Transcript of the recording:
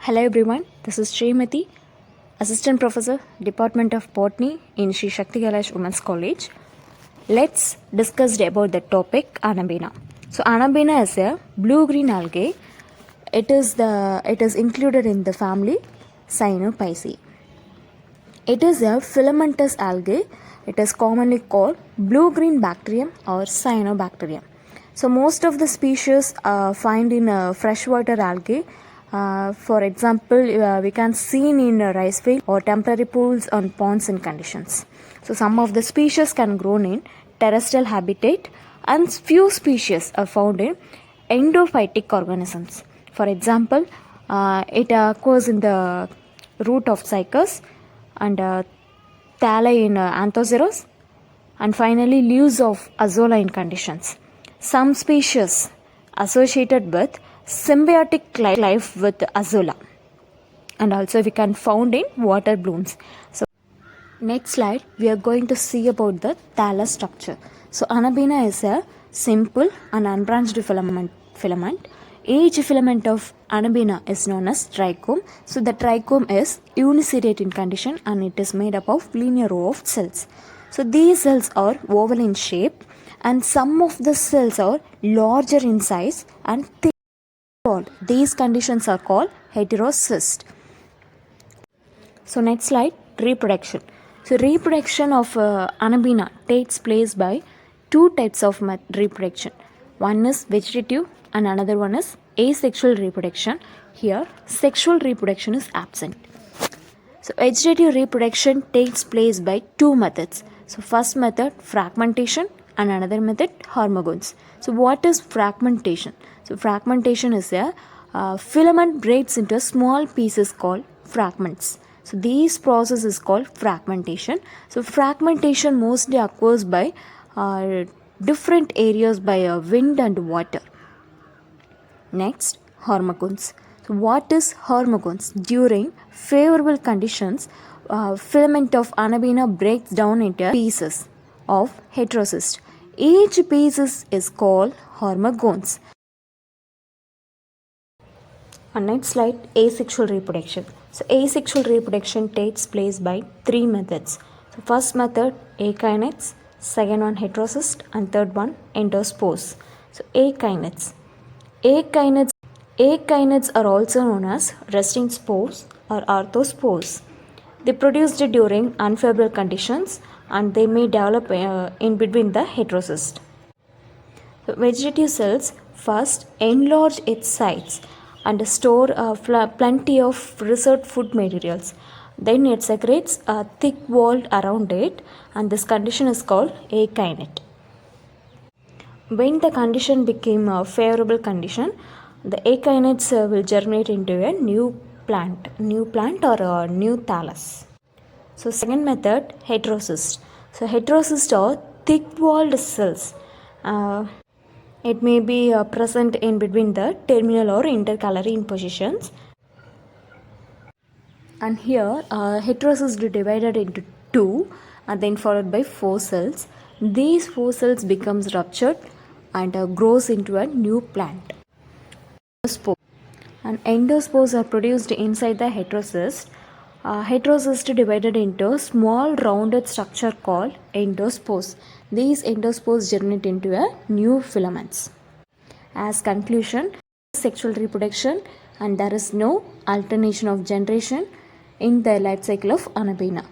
Hello everyone, this is Srimati, Assistant Professor, Department of Botany in Sri Shakti Kailash Women's College. Let's discuss about the topic Anabaena. So Anabaena is a blue-green algae. It is included in the family Cyanophyceae. It is a filamentous algae. It is commonly called blue-green bacterium or cyanobacterium. So most of the species find in freshwater algae. For example, we can see in rice field or temporary pools and ponds and conditions. So some of the species can grow in terrestrial habitat and few species are found in endophytic organisms. For example, it occurs in the root of cycas and thalli in Anthoceros, and finally leaves of azolla in conditions. Some species associated with symbiotic life with azolla, and also we can found in water blooms. So next slide we are going to see about the thallus structure. So Anabaena is a simple and unbranched filament. Each filament of Anabaena is known as trichome. So the trichome is uniseriate in condition and it is made up of linear row of cells. So these cells are oval in shape and some of the cells are larger in size and thick. These conditions are called heterocyst. So next slide, reproduction. So reproduction of Anabaena takes place by two types of reproduction. One is vegetative and another one is asexual reproduction. Here sexual reproduction is absent. So vegetative reproduction takes place by two methods. So first method, fragmentation, and another method, hormones. So what is fragmentation? So fragmentation is a filament breaks into small pieces called fragments. So this process is called fragmentation. So fragmentation mostly occurs by different areas by wind and water. Next, hormones. So what is hormones? During favorable conditions, filament of Anabaena breaks down into pieces of heterocyst. Each piece is called hormones. On next slide, asexual reproduction. So asexual reproduction takes place by three methods. So first method, akinets, second one heterocyst, and third one endospores. So akinets. Akinets are also known as resting spores or arthrospores. They produced during unfavorable conditions and they may develop in between the heterocyst. So vegetative cells first enlarge its sides and store plenty of reserved food materials. Then it secretes a thick wall around it, and this condition is called akinet. When the condition became a favorable condition, the akinets will germinate into a new plant or a new thallus. So second method, heterocyst. So heterocysts are thick-walled cells. It may be present in between the terminal or intercalary positions. And here heterocysts are divided into two and then followed by four cells. These four cells becomes ruptured and grows into a new plant. And endospores are produced inside the heterocyst. Heterocyst divided into small rounded structure called endospores. These endospores germinate into a new filaments. As conclusion, sexual reproduction and there is no alternation of generation in the life cycle of Anabaena.